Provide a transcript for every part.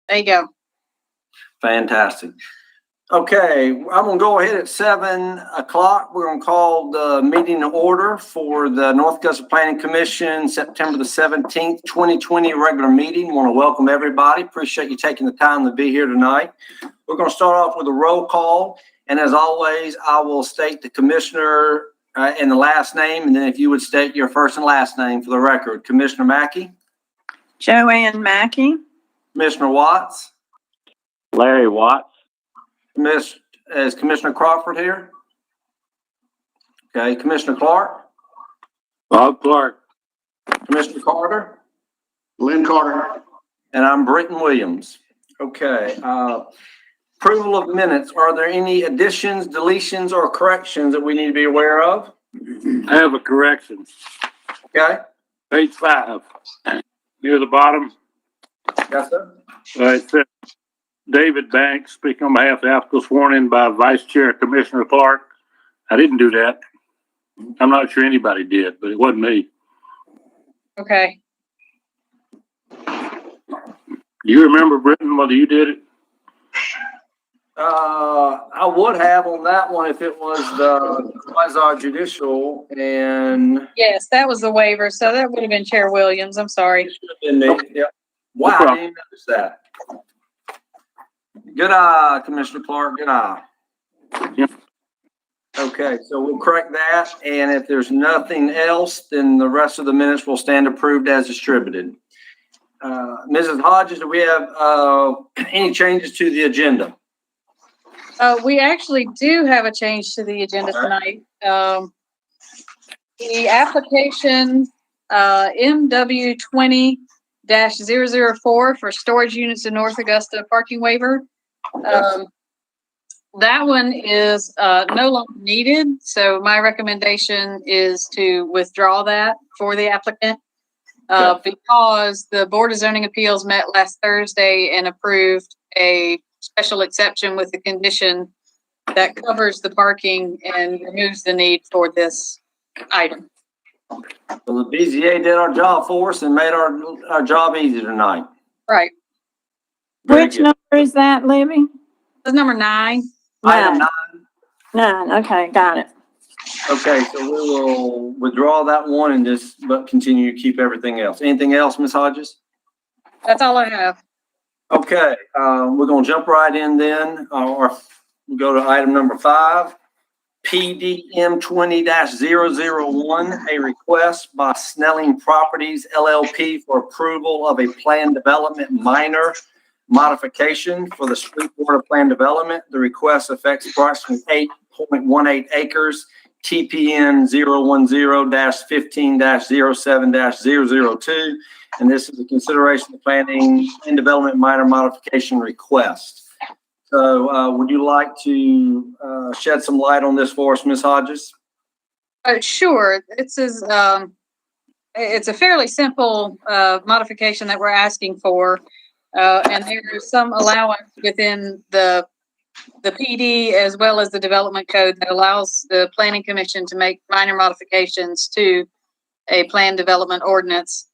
There you go. Fantastic. Okay, I'm going to go ahead at 7 o'clock. We're going to call the meeting to order for the North Augusta Planning Commission, September the 17th, 2020 regular meeting. Want to welcome everybody. Appreciate you taking the time to be here tonight. We're going to start off with a roll call. And as always, I will state the commissioner and the last name. And then if you would state your first and last name for the record. Commissioner Mackey. Joanne Mackey. Commissioner Watts. Larry Watts. Is Commissioner Crawford here? Okay, Commissioner Clark? Bob Clark. Commissioner Carter? Lynn Carter. And I'm Britton Williams. Okay, approval of minutes. Are there any additions, deletions, or corrections that we need to be aware of? I have a correction. Okay. Page 5, near the bottom. Yes, sir. It says David Banks, speaking on behalf of the applicant, sworn in by Vice Chair Commissioner Clark. I didn't do that. I'm not sure anybody did, but it wasn't me. Okay. Do you remember, Britton, whether you did it? I would have on that one if it was the quasi-judicial and. Yes, that was the waiver. So that would have been Chair Williams. I'm sorry. It should have been me. Yep. Wow, I didn't notice that. Good eye, Commissioner Clark. Good eye. Yep. Okay, so we'll correct that. And if there's nothing else, then the rest of the minutes will stand approved as distributed. Mrs. Hodges, do we have any changes to the agenda? We actually do have a change to the agenda tonight. The application MW 20-004 for storage units in North Augusta parking waiver. That one is no longer needed. So my recommendation is to withdraw that for the applicant because the Board of Zoning Appeals met last Thursday and approved a special exception with the condition that covers the parking and removes the need for this item. So the BZA did our job for us and made our job easy tonight. Right. Which number is that, Libby? That's number 9. Item 9. 9. Okay, got it. Okay, so we will withdraw that one and but continue to keep everything else. Anything else, Ms. Hodges? That's all I have. Okay, we're going to jump right in then, or we'll go to item number 5. PDM 20-001, a request by Snelling Properties LLP for approval of a plan development minor modification for the Sweetwater Plan Development. The request affects approximately 8.18 acres, TPN 010-15-07-002, and this is a consideration of planning and development minor modification request. So would you like to shed some light on this for us, Ms. Hodges? Sure. It's a fairly simple modification that we're asking for. And there's some allowance within the PD as well as the development code that allows the Planning Commission to make minor modifications to a plan development ordinance.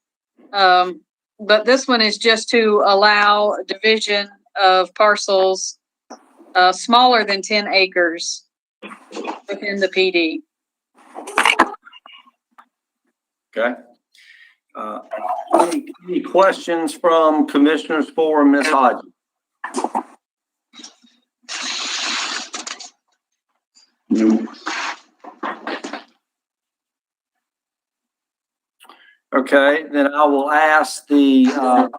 But this one is just to allow division of parcels smaller than 10 acres within the PD. Okay. Any questions from commissioners for Ms. Hodges? Okay, then I will ask the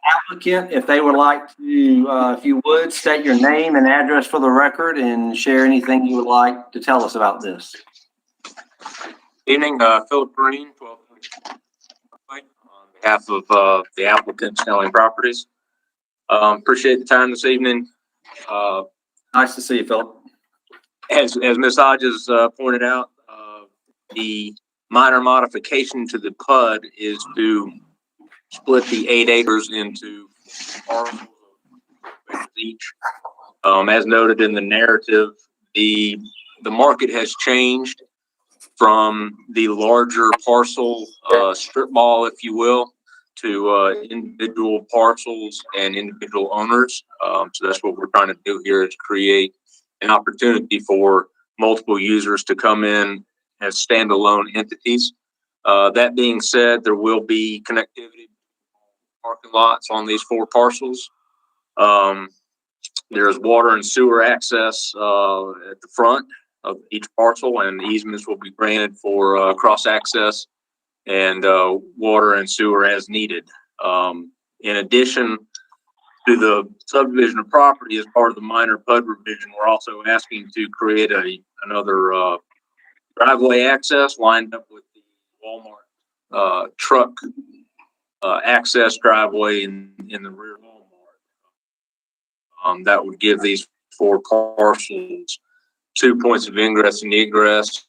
applicant if they would like to, if you would, state your name and address for the record and share anything you would like to tell us about this. Evening, Philip Green, 12 on behalf of the applicant, Snelling Properties. Appreciate the time this evening. Nice to see you, Philip. As Ms. Hodges pointed out, the minor modification to the PUD is to split the 8 acres into parcels of each. As noted in the narrative, the market has changed from the larger parcel strip mall, if you will, to individual parcels and individual owners. So that's what we're trying to do here, is create an opportunity for multiple users to come in as standalone entities. That being said, there will be connectivity parking lots on these 4 parcels. There's water and sewer access at the front of each parcel, and easements will be granted for cross access and water and sewer as needed. In addition to the subdivision of property as part of the minor PUD revision, we're also asking to create another driveway access lined up with the Walmart truck access driveway in the rear Walmart. That would give these 4 parcels 2 points of ingress and egress.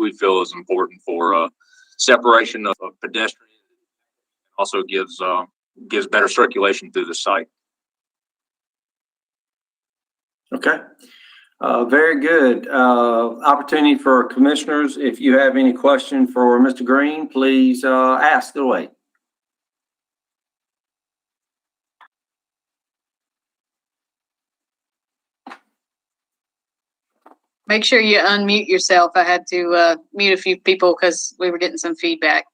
We feel is important for separation of pedestrians. Also gives better circulation through the site. Okay. Very good. Opportunity for commissioners. If you have any question for Mr. Green, please ask away. Make sure you unmute yourself. I had to mute a few people because we were getting some feedback.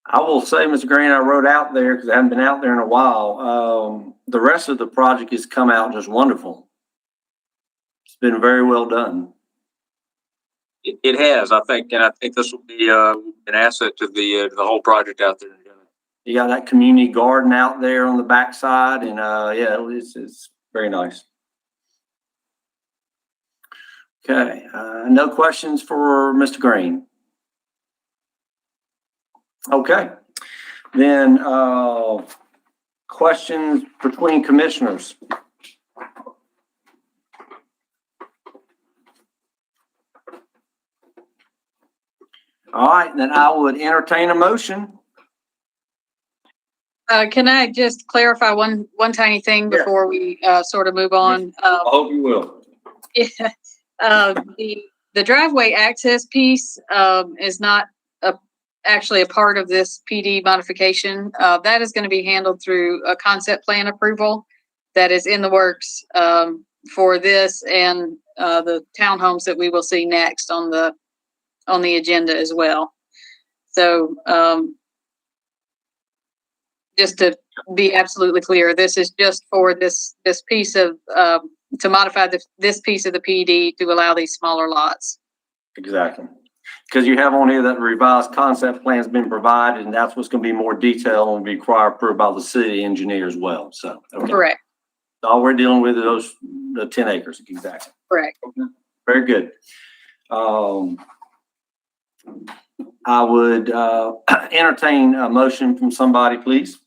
I will say, Mr. Green, I wrote out there because I haven't been out there in a while. The rest of the project has come out just wonderful. It's been very well done. It has, I think, and I think this will be an asset to the whole project out there. You got that community garden out there on the backside, and yeah, it's very nice. Okay, no questions for Mr. Green. Okay, then questions between commissioners. All right, then I would entertain a motion. Can I just clarify one tiny thing before we sort of move on? I hope you will. Yeah, the driveway access piece is not actually a part of this PD modification. That is going to be handled through a concept plan approval that is in the works for this and the townhomes that we will see next on the agenda as well. So just to be absolutely clear, this is just for this piece of to modify this piece of the PD to allow these smaller lots. Exactly. Because you have on here that revised concept plan has been provided, and that's what's going to be more detailed and be required approved by the city engineer as well. So, okay. Correct. All we're dealing with is the 10 acres. Exactly. Correct. Okay. Very good. I would entertain a motion from somebody, please.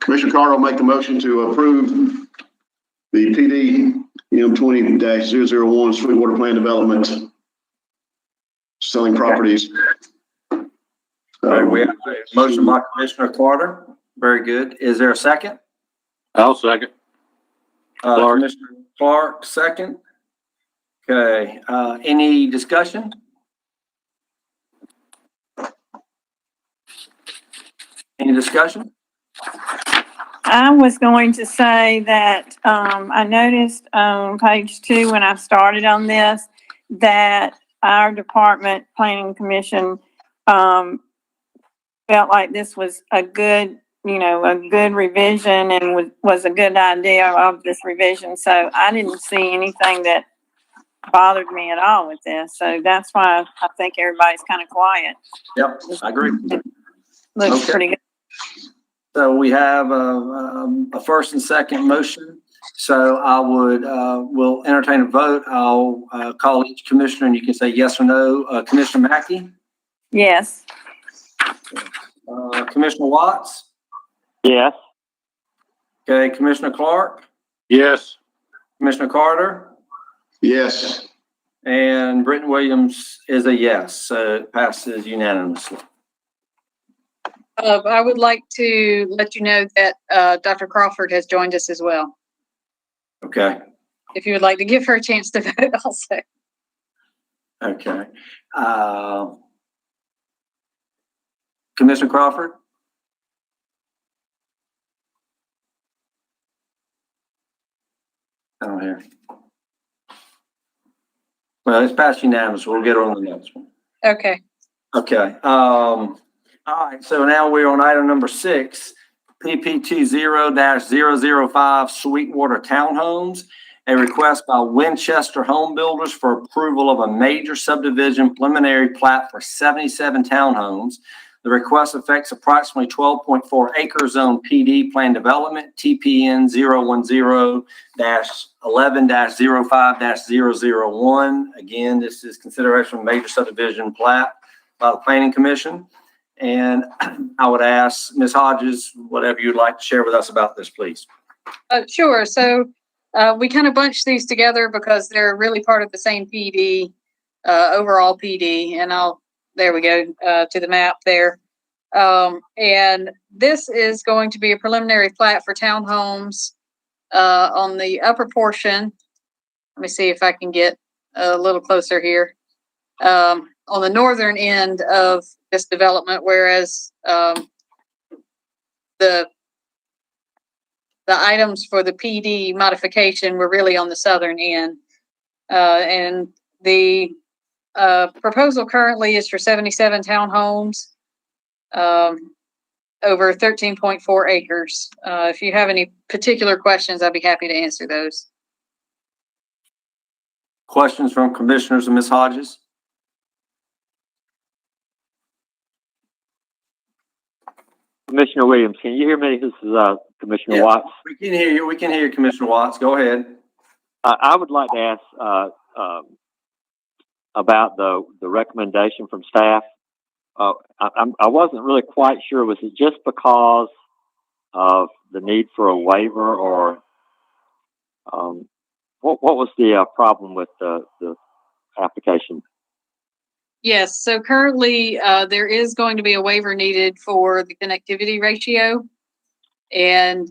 Commissioner Carter will make the motion to approve the PD M20-001 Sweetwater Plan Development, selling properties. All right, we have a motion by Commissioner Carter. Very good. Is there a second? I'll second. Clark. Commissioner Clark, second. Okay, any discussion? Any discussion? I was going to say that, I noticed on page 2, when I started on this, that our department, Planning Commission, felt like this was a good, a good revision and was a good idea of this revision. So I didn't see anything that bothered me at all with this. So that's why I think everybody's kind of quiet. Yep, I agree. Looks Okay. pretty good. So we have a first and second motion. So I would, will entertain a vote. I'll call each commissioner and you can say yes or no. Commissioner Mackey? Yes. Commissioner Watts? Yes. Okay, Commissioner Clark? Yes. Commissioner Carter? Yes. And Britton Williams is a yes, so it passes unanimously. I would like to let you know that Dr. Crawford has joined us as well. Okay, If you would like to give her a chance to vote also. okay. Commissioner Crawford? I don't hear. Well, it's passed unanimous. We'll get on the next one. Okay. Okay, all right, so now we're on item number 6, PP 20-005 Sweetwater Townhomes. A request by Winchester Home Builders for approval of a major subdivision preliminary plat for 77 townhomes. The request affects approximately 12.4 acre zone PD plan development, TPN 010-11-05-001. Again, this is consideration of major subdivision plat by the Planning Commission. And I would ask Ms. Hodges, whatever you'd like to share with us about this, please. Sure. So we kind of bunched these together because they're really part of the same PD, overall PD. And there we go, to the map there. And this is going to be a preliminary plat for townhomes on the upper portion. Let me see if I can get a little closer here. On the northern end of this development, whereas the items for the PD modification were really on the southern end. And the proposal currently is for 77 townhomes, over 13.4 acres. If you have any particular questions, I'd be happy to answer those. Questions from commissioners and Ms. Hodges? Commissioner Williams, can you hear me? This is Commissioner Yeah. Watts. We can hear you. We can hear you, Commissioner Watts. Go ahead. I would like to ask about the recommendation from staff. I wasn't really quite sure. Was it just because of the need for a waiver, or what was the problem with the application? Yes, so currently there is going to be a waiver needed for the connectivity ratio. And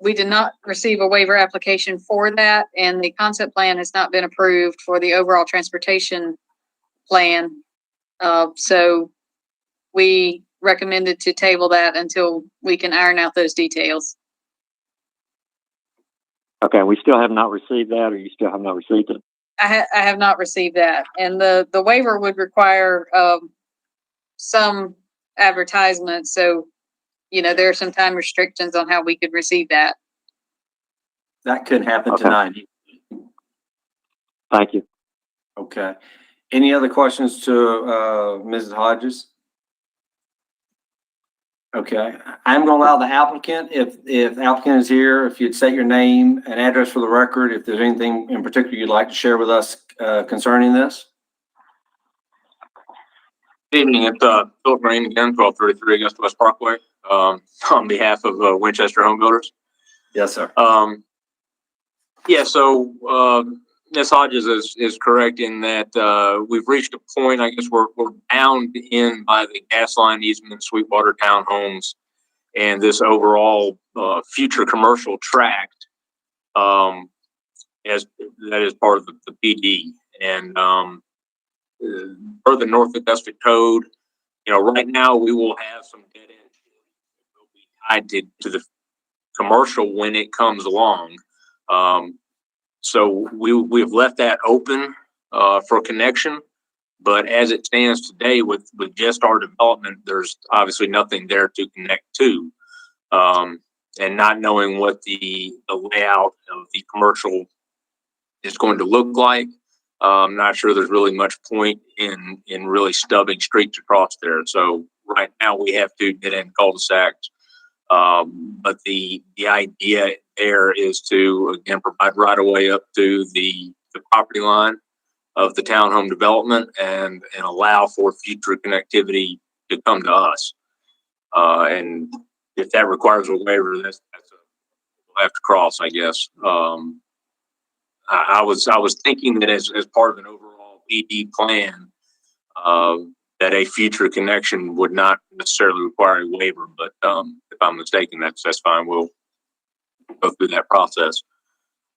we did not receive a waiver application for that. And the concept plan has not been approved for the overall transportation plan. So we recommended to table that until we can iron out those details. Okay, we still have not received that, or you still have not received it? I have not received that. And the waiver would require some advertisement. So, there are some time restrictions on how we could receive that. That could happen Okay. tonight. Thank you. Okay. Any other questions to Mrs. Hodges? Okay. I'm going to allow the applicant, if the applicant is here, if you'd state your name and address for the record, if there's anything in particular you'd like to share with us concerning this. Good evening, it's Philip Green again, 1233 Augusta West Parkway, on behalf of Winchester Home Builders. Yes, sir. Yeah, so Ms. Hodges is correct in that we've reached a point, I guess we're bound in by the gas line easement, Sweetwater Townhomes, and this overall future commercial tract as that is part of the PD. And per the North Augusta Code, right now we will have some dead ends that will be tied to the commercial when it comes along. So we've left that open for connection, but as it stands today with just our development, there's obviously nothing there to connect to. And not knowing what the layout of the commercial is going to look like, I'm not sure there's really much point in really stubbing streets across there. So right now we have two dead end cul-de-sacs. But the idea there is to, again, provide right of way up to the property line of the townhome development and allow for future connectivity to come to us. And if that requires a waiver, we'll have to cross, I guess. I was thinking that as part of an overall PD plan, that a future connection would not necessarily require a waiver, but if I'm mistaken, that's fine. We'll go through that process.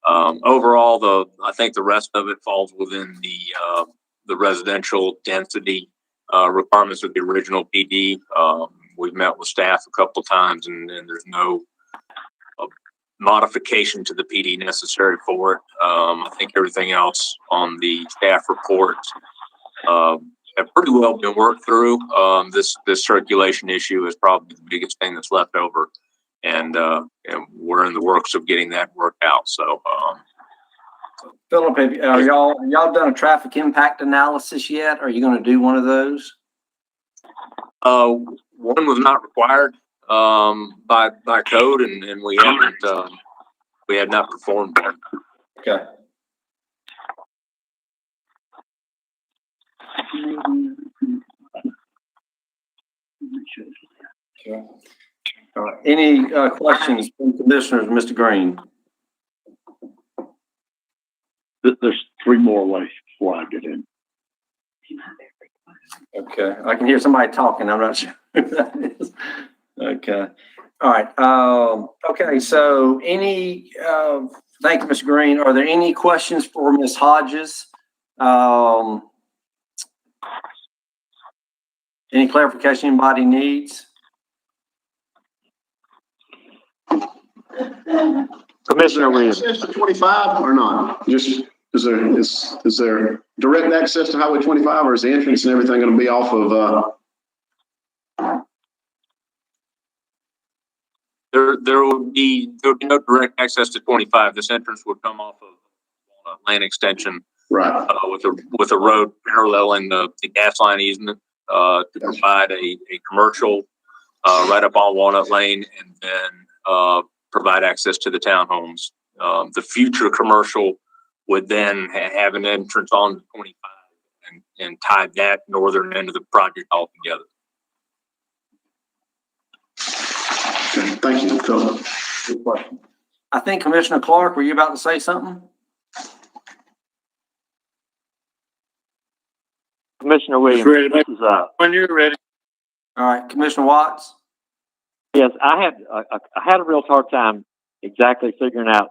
Overall, I think the rest of it falls within the residential density requirements of the original PD. We've met with staff a couple of times, and there's no modification to the PD necessary for it. I think everything else on the staff reports have pretty well been worked through. This circulation issue is probably the biggest thing that's left over, and we're in the works of getting that worked out. So, Philip, are y'all done a traffic impact analysis yet? Are you going to do one of those? one was not required by code, and we have not performed one. Okay. All right. Any questions from commissioners, Mr. Green? There's 3 more ways before I get in. Okay, I can hear somebody talking. I'm not sure who that is. Okay. All right. Okay. So thank you, Mr. Green. Are there any questions for Ms. Hodges? Any clarification anybody needs? Commissioner Williams. Access to 25 or not? Just, is there direct access to Highway 25, or is the entrance and everything going to be off of, There would be no direct access to 25. This entrance would come off of lane extension, right? with a road paralleling the gas line easement to provide a commercial right up on Walnut Lane, and then provide access to the townhomes. The future commercial would then have an entrance on 25 and tie that northern end of the project all together. Okay, thank you, Philip. Good question. I think Commissioner Clark, were you about to say something? Commissioner Williams. Ready, This is, when you're ready. All right, Commissioner Watts? yes, I had a real hard time exactly figuring out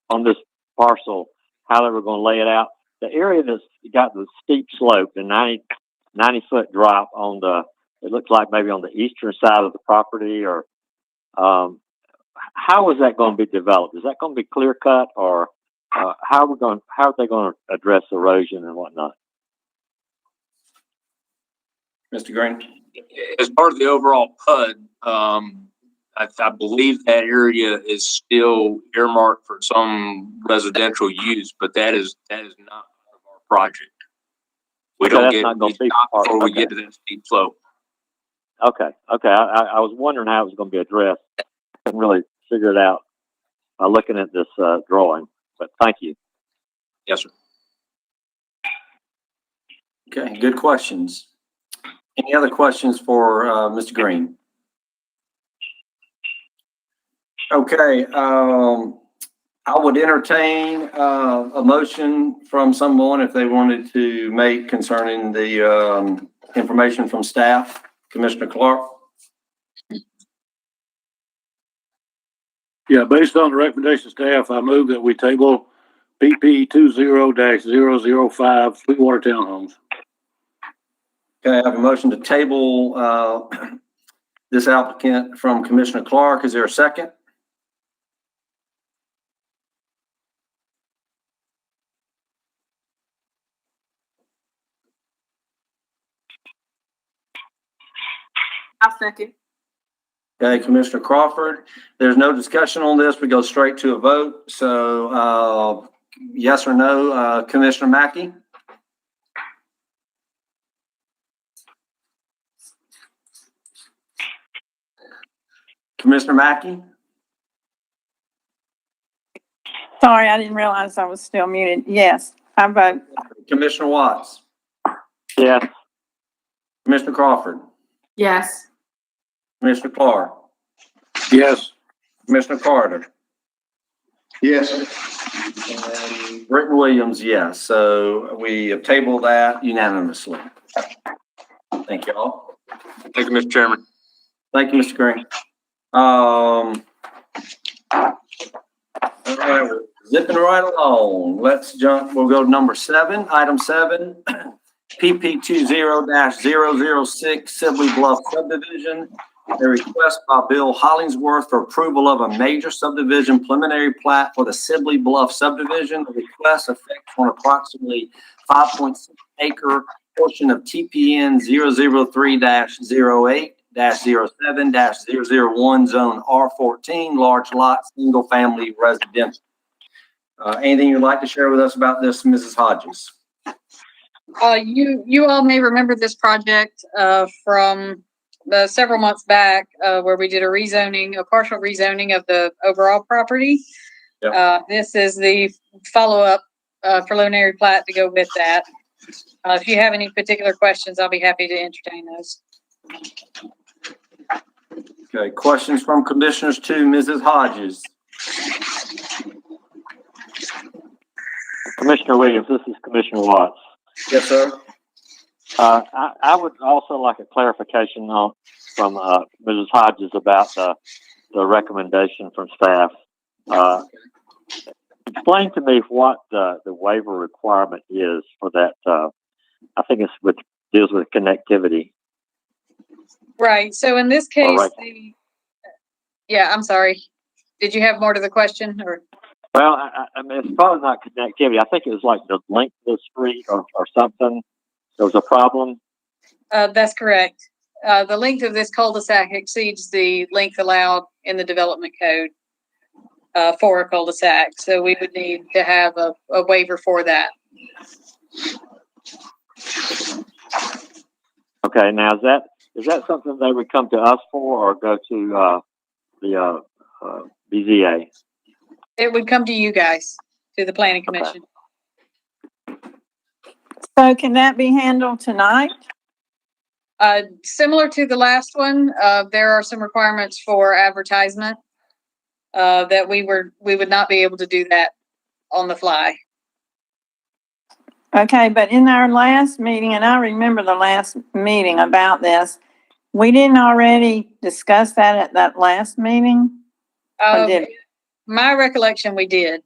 on this parcel how they were going to lay it out. The area that's got the steep slope, the 90-foot drop on it looks like maybe on the eastern side of the property, or how is that going to be developed? Is that going to be clear cut, or how are they going to address erosion and whatnot? Mr. Green? As part of the overall PUD, I believe that area is still earmarked for some residential use, but that is not part of our project. We don't get before we get to that steep slope. Okay. I was wondering how it was going to be addressed. I couldn't really figure it out by looking at this drawing, but thank you. Yes, sir. Okay, good questions. Any other questions for Mr. Green? Okay, I would entertain a motion from someone if they wanted to make concerning the information from staff. Commissioner Clark? Yeah, based on the recommendation of staff, I move that we table PP 20-005 Sweetwater Townhomes. Okay, I have a motion to table this applicant from Commissioner Clark. Is there a second? I'll second. Okay, Commissioner Crawford, there's no discussion on this. We go straight to a vote. So yes or no, Commissioner Mackey? Commissioner Mackey? Sorry, I didn't realize I was still muted. Yes, I vote. Commissioner Watts? Yes. Commissioner Crawford? Yes. Commissioner Clark? Yes. Commissioner Carter? Yes. And Britton Williams, yes. So we have tabled that unanimously. Thank you all. Thank you, Mr. Chairman. Thank you, Mr. Green. All right, we're zipping right along. Let's jump, we'll go to number 7, item 7, PP 20-006 Sibley Bluff subdivision. A request by Bill Hollingsworth for approval of a major subdivision preliminary plat for the Sibley Bluff subdivision. The request affects on approximately 5.6 acre portion of TPN 003-08-07-001 zone R14, large lot, single family residential. Anything you'd like to share with us about this, Mrs. Hodges? You all may remember this project from several months back where we did a partial rezoning of the overall property. Yep. This is the follow-up preliminary plat to go with that. If you have any particular questions, I'll be happy to entertain those. Okay, questions from commissioners to Mrs. Hodges? Commissioner Williams, this is Commissioner Watts. Yes, sir. I would also like a clarification from Mrs. Hodges about the recommendation from staff. Explain to me what the waiver requirement is for that. I think deals with connectivity. Right. So in this case, Right. Yeah, I'm sorry. Did you have more to the question, or? Well, I mean, it's probably not connectivity. I think it was like the length of the street or something. There was a problem. That's correct. The length of this cul-de-sac exceeds the length allowed in the development code for a cul-de-sac. So we would need to have a waiver for that. Okay. Now, is that something they would come to us for, or go to the BZA? It would come to you guys, to the planning commission. So can that be handled tonight? Similar to the last one, there are some requirements for advertisement that we would not be able to do that on the fly. Okay, but in our last meeting, and I remember the last meeting about this, we didn't already discuss that at that last meeting? Or did we? My recollection, we did.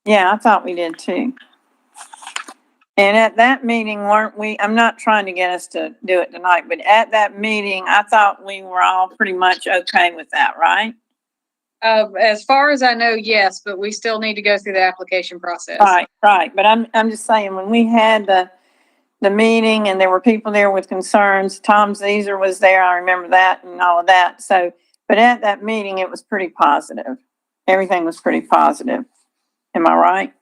Yeah, I thought we did too. And at that meeting, weren't we, I'm not trying to get us to do it tonight, but at that meeting, I thought we were all pretty much okay with that, right? As far as I know, yes, but we still need to go through the application process. Right. But I'm just saying, when we had the meeting and there were people there with concerns, Tom Zeser was there, I remember that and all of that. So, but at that meeting, it was pretty positive. Everything was pretty positive. Am I right?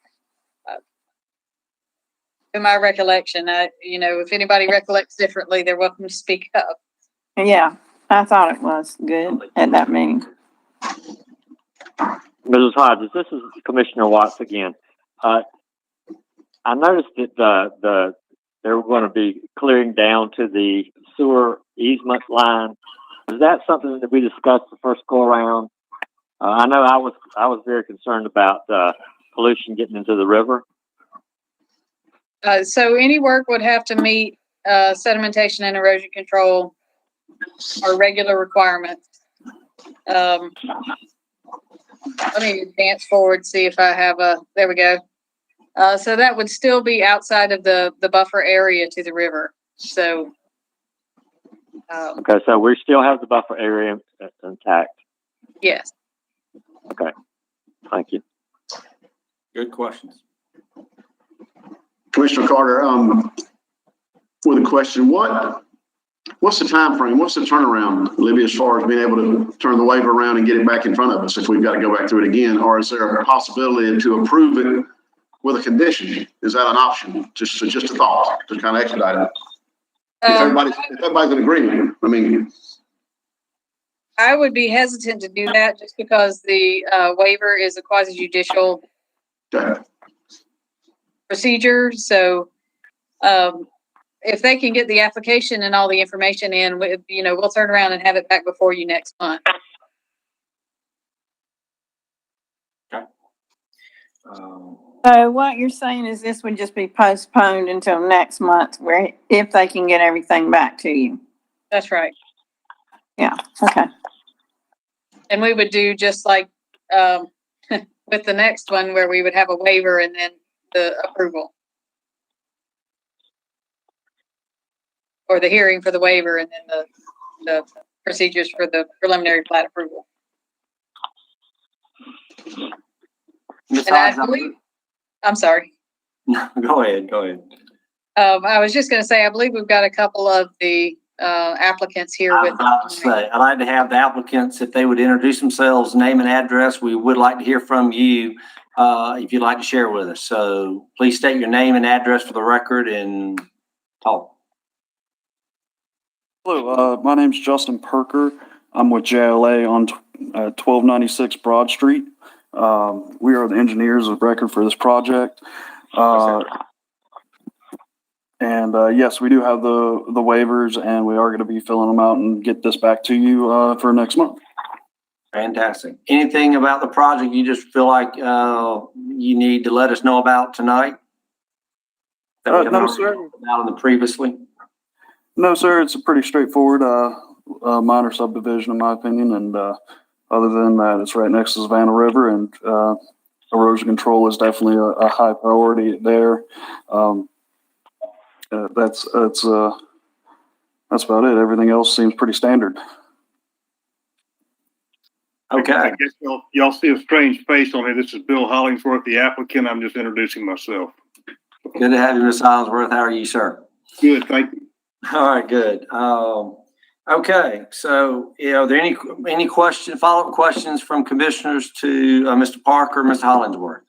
In my recollection, if anybody recollects differently, they're welcome to speak up. Yeah, I thought it was good at that meeting. Mrs. Hodges, this is Commissioner Watts again. I noticed that they were going to be clearing down to the sewer easement line. Is that something that we discussed the first go around? I know I was very concerned about pollution getting into the river. So any work would have to meet sedimentation and erosion control or regular requirements. Let me advance forward, see if I have there we go. So that would still be outside of the buffer area to the river. So. Okay, so we still have the buffer area intact. Yes. Okay, thank you. Good questions. Commissioner Carter, with a question, what's the time frame? What's the turnaround, Libby, as far as being able to turn the waiver around and get it back in front of us if we've got to go back through it again? Or is there a possibility to approve it with a condition? Is that an option? Just a thought to kind of expedite it. If everybody's in agreement, I mean. I would be hesitant to do that just because the waiver is a quasi-judicial procedure. So if they can get the application and all the information in, we'll turn around and have it back before you next month. Okay. So what you're saying is this would just be postponed until next month, where if they can get everything back to you. That's right. Okay. And we would do just like, with the next one where we would have a waiver and then the approval. Or the hearing for the waiver and then the procedures for the preliminary plat approval. Ms. And I Hodges, believe, I'm sorry. Go ahead. I was just gonna say, I believe we've got a couple of the, applicants here I was with. about to say, I'd like to have the applicants, if they would introduce themselves, name and address. We would like to hear from you, if you'd like to share with us. So please state your name and address for the record and talk. Hello, my name's Justin Perker. I'm with JLA on 1296 Broad Street. We are the engineers of record for this project. Yes, we do have the waivers, and we are going to be filling them out and get this back to you for next month. Fantastic. Anything about the project you just feel like you need to let us know about tonight? That we haven't No, already sir. talked about in the previously? No, sir, it's a pretty straightforward minor subdivision, in my opinion. And other than that, it's right next to the Savannah River, and erosion control is definitely a high priority there. That's about it. Everything else seems pretty standard. Okay. I guess y'all see a strange face on here. This is Bill Hollingsworth, the applicant. I'm just introducing myself. Good to have you, Ms. Hollingsworth. How are you, sir? Good, thank you. All right, good. Okay, so, are there any follow-up questions from commissioners to Mr. Parker, Mr. Hollingsworth?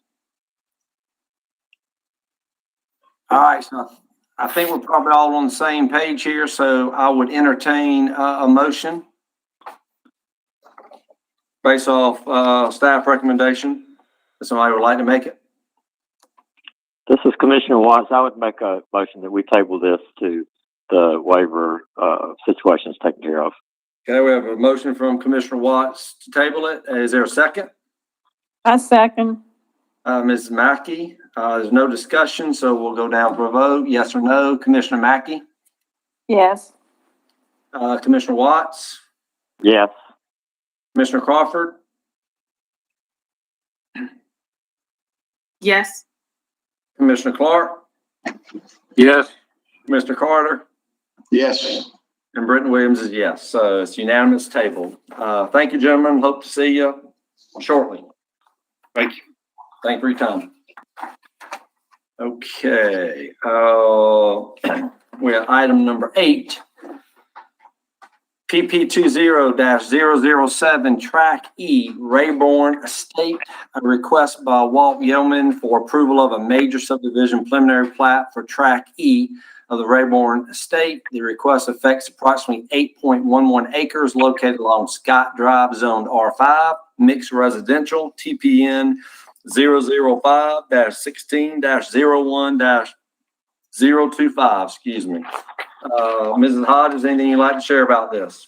All right, so I think we're probably all on the same page here, so I would entertain a motion based off staff recommendation. If somebody would like to make it. This is Commissioner Watts. I would make a motion that we table this to the waiver situations taken care of. Okay, we have a motion from Commissioner Watts to table it. Is there a second? I second. Ms. Mackey, there's no discussion, so we'll go down for a vote. Yes or no? Commissioner Mackey? Yes. Commissioner Watts? Yes. Commissioner Crawford? Yes. Commissioner Clark? Yes. Mr. Carter? Yes. And Britton Williams is yes. So it's unanimous table. Thank you, gentlemen. Hope to see you shortly. Thank you. Thank you for your time. Okay, we have item number 8. PP 20-007 Track E, Rayborn Estate, a request by Walt Yeoman for approval of a major subdivision preliminary plat for Track E of the Rayborn Estate. The request affects approximately 8.11 acres located along Scott Drive, zoned R5, mixed residential, TPN 005-16-01-025, excuse me. Mrs. Hodges, anything you'd like to share about this?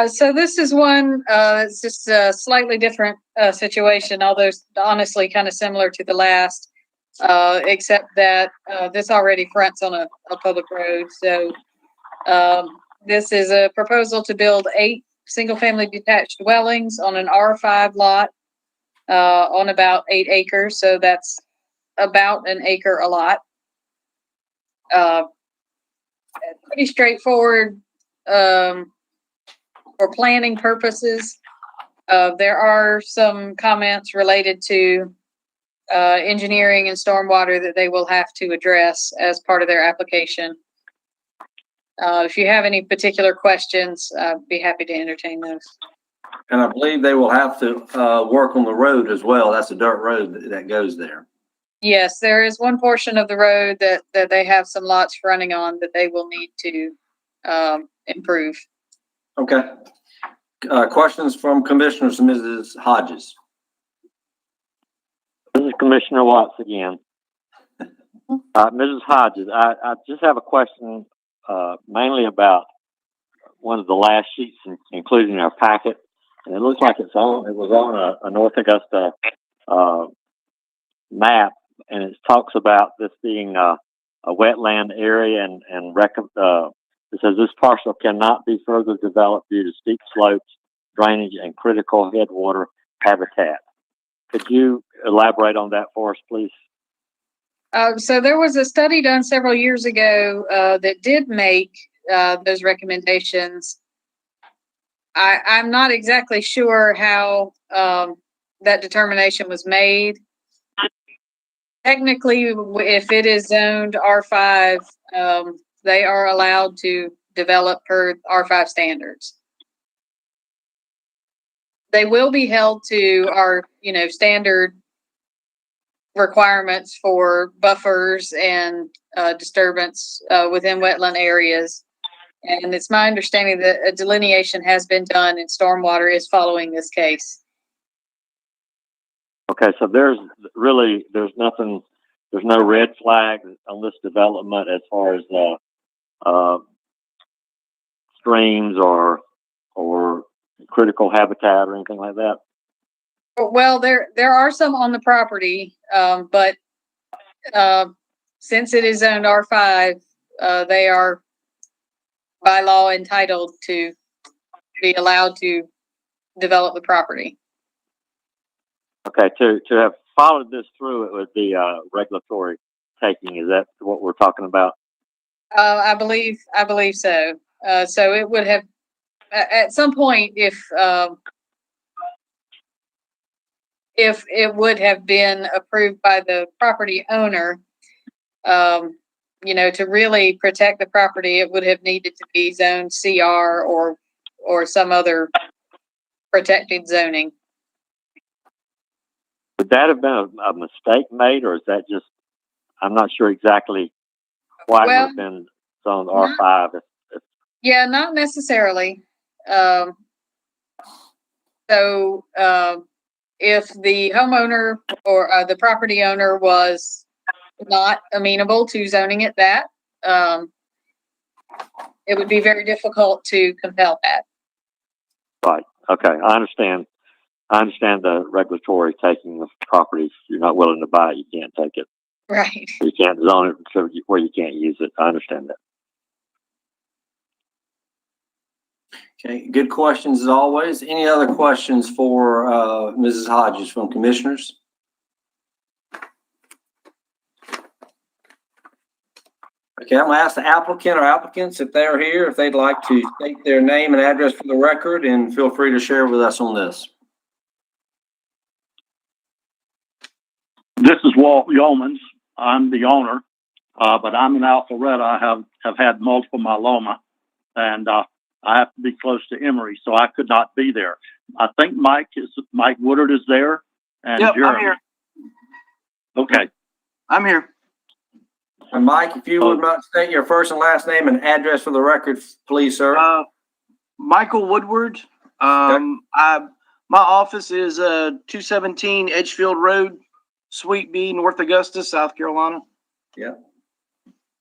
So this is one, it's just a slightly different situation, although honestly kind of similar to the last, except that this already fronts on a public road. So this is a proposal to build 8 single-family detached dwellings on an R5 lot on about 8 acres. So that's about an acre a lot. Pretty straightforward for planning purposes. There are some comments related to engineering and stormwater that they will have to address as part of their application. If you have any particular questions, I'd be happy to entertain those. And I believe they will have to work on the road as well. That's a dirt road that goes there. Yes, there is one portion of the road that they have some lots running on that they will need to improve. Okay. Questions from commissioners, Mrs. Hodges? This is Commissioner Watts again. Mrs. Hodges, I just have a question mainly about one of the last sheets included in our packet. And it looks like it was on a North Augusta map and it talks about this being a wetland area, and it says this parcel cannot be further developed due to steep slopes, drainage, and critical headwater habitat. Could you elaborate on that for us, please? So there was a study done several years ago that did make those recommendations. I'm not exactly sure how that determination was made. Technically, if it is zoned R5, they are allowed to develop per R5 standards. They will be held to our, standard requirements for buffers and disturbance within wetland areas. And it's my understanding that a delineation has been done and stormwater is following this case. Okay, so there's no red flag on this development as far as streams or critical habitat or anything like that. Well, there are some on the property, but since it is zoned R5, they are by law entitled to be allowed to develop the property. Okay, to have followed this through, it would be regulatory taking. Is that what we're talking about? I believe so. So it would have at some point, if it would have been approved by the property owner, to really protect the property, it would have needed to be zoned CR or some other protected zoning. Would that have been a mistake made, or is that just, I'm not sure exactly why it would have been zoned R5. Yeah, not necessarily. So if the homeowner or the property owner was not amenable to zoning it that, it would be very difficult to compel that. Right. Okay. I understand the regulatory taking of property. If you're not willing to buy it, you can't take it. Right. You can't zone it where you can't use it. I understand that. Okay, good questions as always. Any other questions for Mrs. Hodges from commissioners? Okay, I'm gonna ask the applicant or applicants if they're here, if they'd like to state their name and address for the record, and feel free to share with us on this. This is Walt Yeomans. I'm the owner, but I'm in Alpharetta. I have had multiple myeloma, and I have to be close to Emory, so I could not be there. I think Mike Woodard is there, and yep, Jeremy. I'm here. Okay. I'm here. And Mike, if you would not state your first and last name and address for the record, please, sir. Michael Woodward. My office is 217 Edgefield Road, Suite B, North Augusta, South Carolina. Yeah.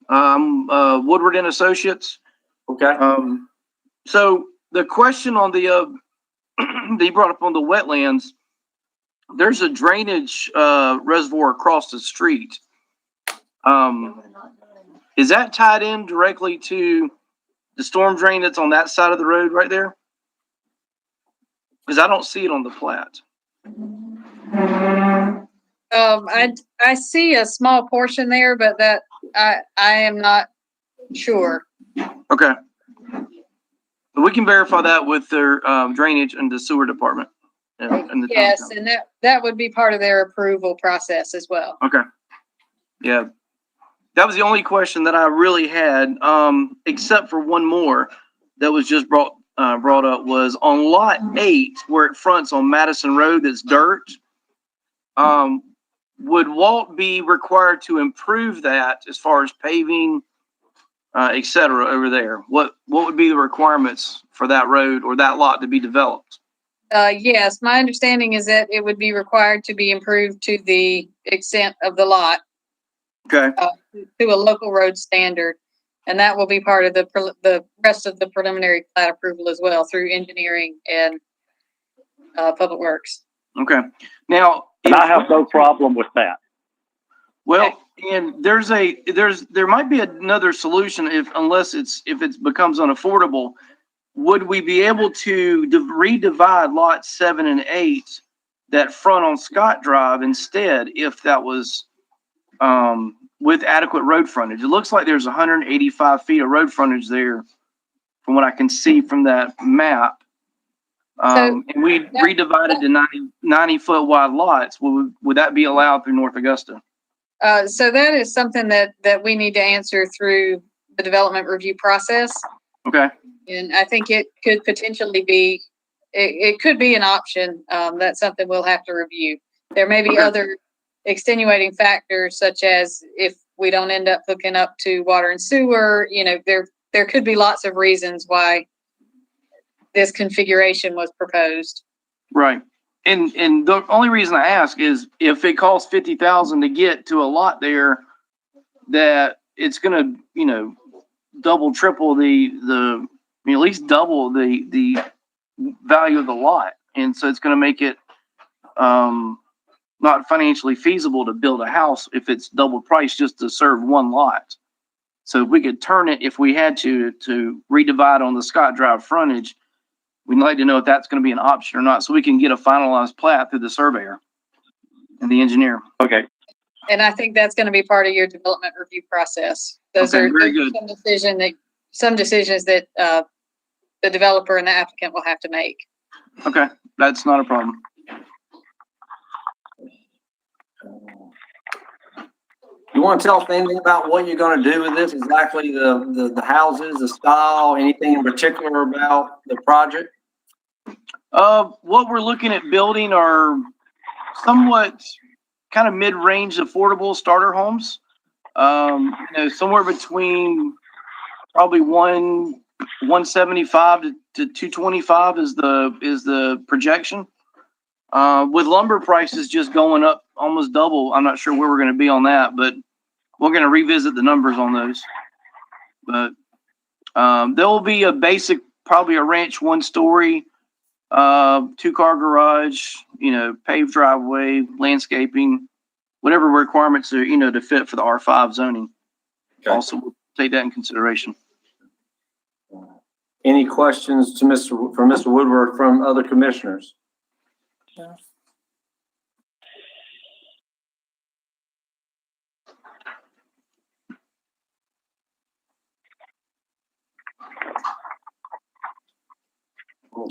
Woodward and Associates. Okay. So the question on the that you brought up on the wetlands, there's a drainage reservoir across the street. Is that tied in directly to the storm drain that's on that side of the road right there? Because I don't see it on the plat. I see a small portion there, but that I am not sure. Okay. We can verify that with their drainage and the sewer department. And yes, and that would be part of their approval process as well. Okay. Yeah. That was the only question that I really had, except for one more that was just brought up, was on lot 8, where it fronts on Madison Road, that's dirt. Would Walt be required to improve that as far as paving, et cetera, over there? What would be the requirements for that road or that lot to be developed? Yes, my understanding is that it would be required to be improved to the extent of the lot. Okay. To a local road standard, and that will be part of the rest of the preliminary plat approval as well through engineering and public works. Okay. Now, and I have no problem with that. Well, and there might be another solution if it becomes unaffordable. Would we be able to redivide lots 7 and 8 that front on Scott Drive instead, if that was with adequate road frontage? It looks like there's 185 feet of road frontage there from what I can see from that map. And we redivided to 90 foot wide lots. Would that be allowed through North Augusta? So that is something that we need to answer through the development review process. Okay. And I think it could potentially be, it could be an option. That's something we'll have to review. There may be other extenuating factors, such as if we don't end up hooking up to water and sewer, there could be lots of reasons why this configuration was proposed. Right. And the only reason I ask is if it costs $50,000 to get to a lot there, that it's going to, double, triple at least double the value of the lot. And so it's going to make it not financially feasible to build a house if it's double price just to serve one lot. So if we could turn it, if we had to redivide on the Scott Drive frontage, we'd like to know if that's going to be an option or not, so we can get a finalized plat through the surveyor and the engineer. Okay. And I think that's going to be part of your development review process. Those Okay, are very good. some decisions that the developer and the applicant will have to make. Okay, that's not a problem. You want to tell us anything about what you're going to do with this? Exactly the houses, the style, anything in particular about the project? What we're looking at building are somewhat kind of mid-range affordable starter homes. Somewhere between probably 175 to 225 is the projection. With lumber prices just going up almost double, I'm not sure where we're going to be on that, but we're going to revisit the numbers on those. But there will be a basic, probably a ranch 1-story, 2-car garage, paved driveway, landscaping, whatever requirements are, to fit for the R5 zoning. Okay. Also, we'll take that in consideration. Any questions from Mr. Woodward from other commissioners?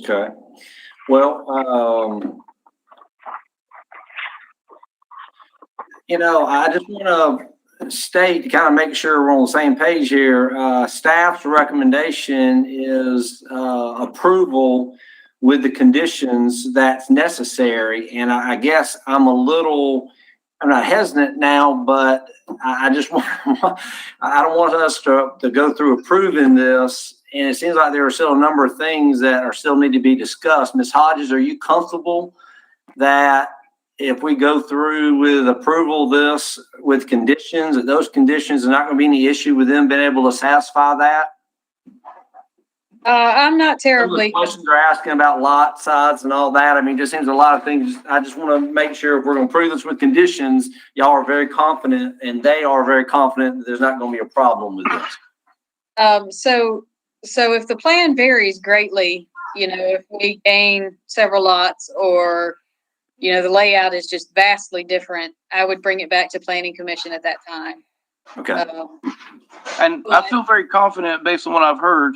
Okay. Well, I just want to state to kind of make sure we're on the same page here. Staff's recommendation is approval with the conditions that's necessary. And I guess I'm not hesitant now, but I just want, I don't want us to go through approving this. And it seems like there are still a number of things that are still need to be discussed. Ms. Hodges, are you comfortable that if we go through with approval of this with conditions, that those conditions are not going to be any issue with them being able to satisfy that? I'm not terribly. Questions are asking about lot size and all that. I mean, just seems a lot of things. I just want to make sure if we're going to approve this with conditions, y'all are very confident and they are very confident that there's not going to be a problem with this. So if the plan varies greatly, if we gain several lots or, the layout is just vastly different, I would bring it back to Planning Commission at that time. Okay. And I feel very confident based on what I've heard,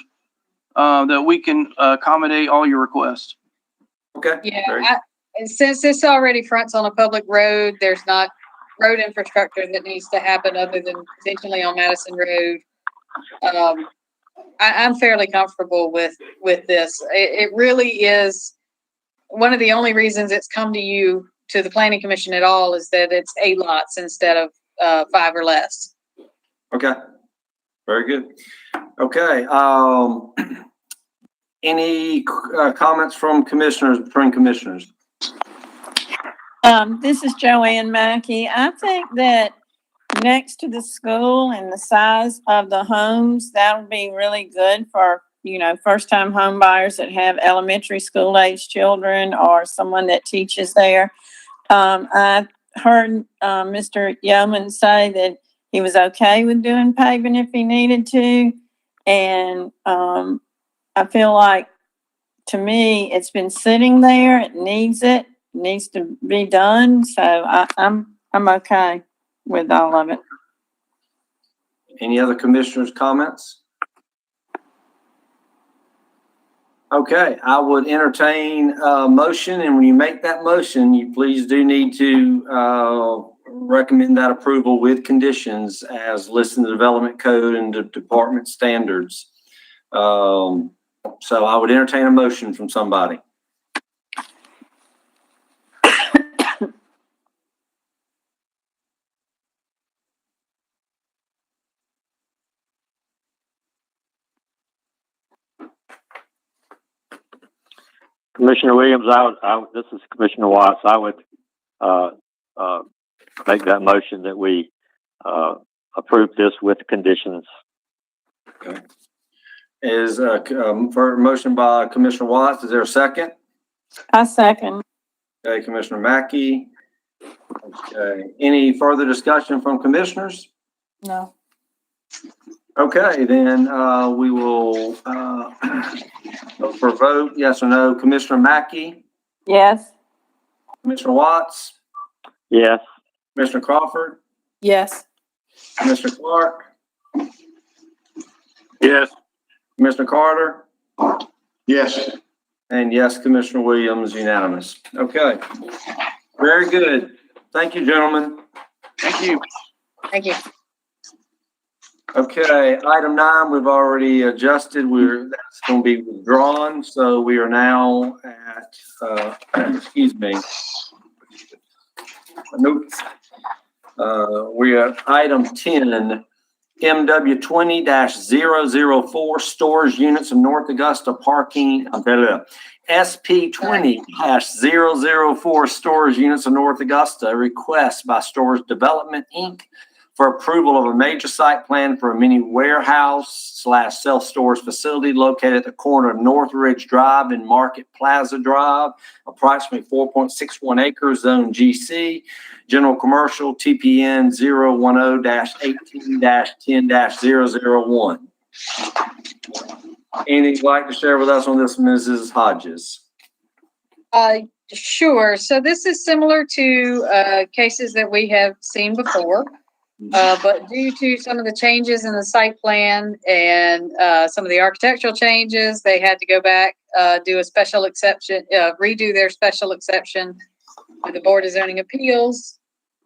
that we can accommodate all your requests. Okay. Yeah. And since this already fronts on a public road, there's not road infrastructure that needs to happen other than potentially on Madison Road. I'm fairly comfortable with this. It really is one of the only reasons it's come to the Planning Commission at all is that it's 8 lots instead of 5 or less. Okay. Very good. Okay. Any comments from commissioners, between commissioners? This is Joanne Mackey. I think that next to the school and the size of the homes, that'll be really good for, first-time home buyers that have elementary school age children or someone that teaches there. I heard, Mr. Yeoman say that he was okay with doing paving if he needed to. And, I feel like, to me, it's been sitting there, it needs to be done, so I'm okay with all of it. Any other commissioners' comments? Okay, I would entertain a motion, and when you make that motion, you please do need to recommend that approval with conditions as listed in the development code and the department standards. So I would entertain a motion from somebody. Commissioner Williams, this is Commissioner Watts. I would make that motion that we approve this with conditions. Okay. Is for motion by Commissioner Watts. Is there a second? I second. Okay, Commissioner Mackey. Okay. Any further discussion from commissioners? No. Okay, then we will go for a vote. Yes or no? Commissioner Mackey, Yes. Commissioner Watts, Yes. Commissioner Crawford, Yes. Commissioner Clark, Yes. Commissioner Carter, Yes. and yes, Commissioner Williams, unanimous. Okay, very good. Thank you, gentlemen. Thank you. Thank you. Okay, item 9, we've already adjusted. That's going to be withdrawn. So we are now at, excuse me. Notes. We are at item 10, MW 20-004 storage units of North Augusta parking. SP 20-004 storage units of North Augusta. A request by Storage Development, Inc. for approval of a major site plan for a mini warehouse / self-storage facility located at the corner of North Ridge Drive and Market Plaza Drive, approximately 4.61 acres, zone GC, general commercial, TPN 010-18-10-001. Anything you'd like to share with us on this, Mrs. Hodges? Sure. So this is similar to cases that we have seen before. But due to some of the changes in the site plan and some of the architectural changes, they had to go back, do a special exception, redo their special exception with the Board of Zoning Appeals.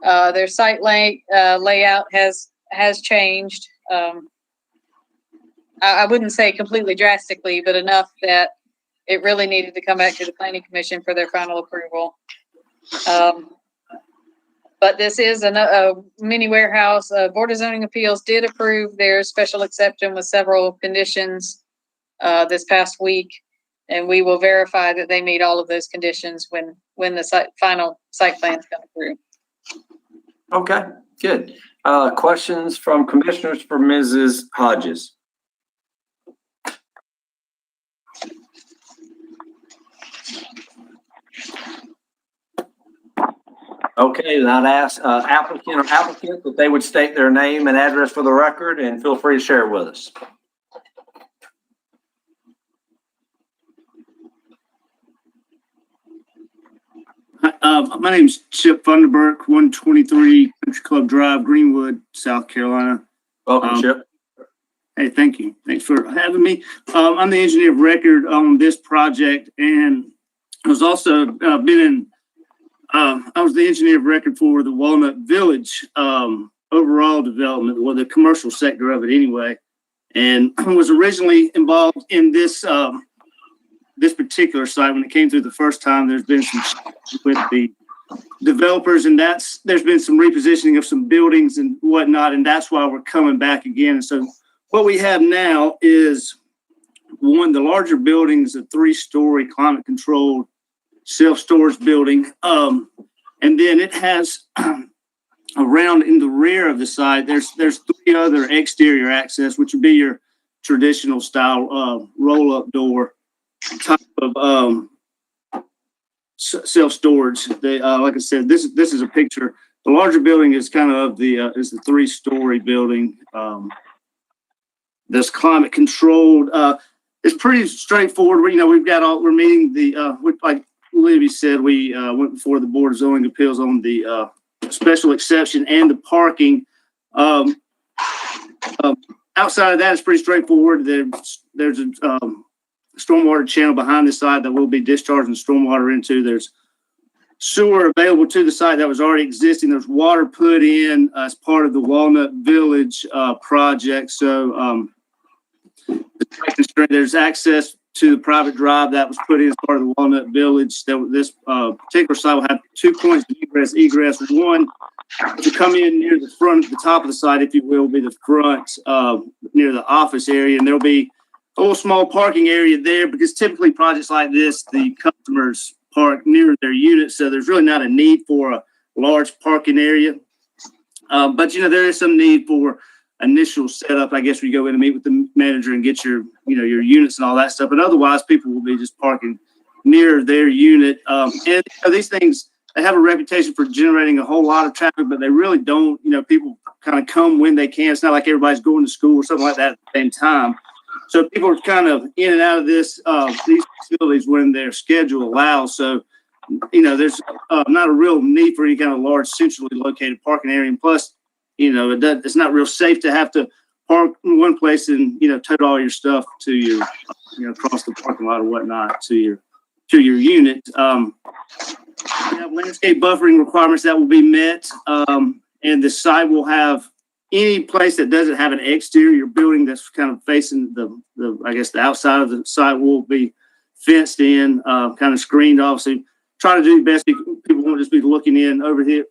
Their site layout has changed. I wouldn't say completely drastically, but enough that it really needed to come back to the Planning Commission for their final approval. But this is a mini warehouse. Board of Zoning Appeals did approve their special exception with several conditions this past week, and we will verify that they meet all of those conditions when the final site plans come through. Okay, good. Questions from commissioners for Mrs. Hodges? Okay, then I'd ask applicant or applicant that they would state their name and address for the record, and feel free to share with us. My name's Chip Funderburk, 123 Country Club Drive, Greenwood, South Carolina. Welcome, Chip. Hey, thank you. Thanks for having me. I'm the engineer of record on this project, and I was also I was the engineer of record for the Walnut Village overall development, well, the commercial sector of it anyway, and I was originally involved in this this particular site when it came through the first time. There's been some with the developers, and there's been some repositioning of some buildings and whatnot, and that's why we're coming back again. And so what we have now is the larger building is a 3-story climate controlled self-storage building. And then it has around in the rear of the site, there's 3 other exterior access, which would be your traditional style roll-up door type of self-storage. They, like I said, this is a picture. The larger building is kind of is the 3-story building. That's climate controlled. It's pretty straightforward. We're meeting like Libby said, we went before the Board of Zoning Appeals on the special exception and the parking. Outside of that, it's pretty straightforward. There's a stormwater channel behind the site that we'll be discharging stormwater into. There's sewer available to the site that was already existing. There's water put in as part of the Walnut Village project. So there's access to the private drive that was put in as part of the Walnut Village. This particular site will have 2 points of egress. One to come in near the front, the top of the site, if you will, be the front near the office area, and there'll be a little small parking area there because typically projects like this, the customers park near their units, so there's really not a need for a large parking area. But there is some need for initial setup, I guess, where you go in and meet with the manager and get your units and all that stuff. But otherwise, people will be just parking near their unit. And these things, they have a reputation for generating a whole lot of traffic, but they really don't. People kind of come when they can. It's not like everybody's going to school or something like that at the same time. So people are kind of in and out of these facilities when their schedule allows. So, there's not a real need for any kind of large centrally located parking area. And plus, it's not real safe to have to park in one place and, tote all your stuff to your, across the parking lot or whatnot to your unit. We have landscape buffering requirements that will be met. And the site will have any place that doesn't have an exterior building that's kind of facing the outside of the site will be fenced in, kind of screened off. So try to do the best. People won't just be looking in over here,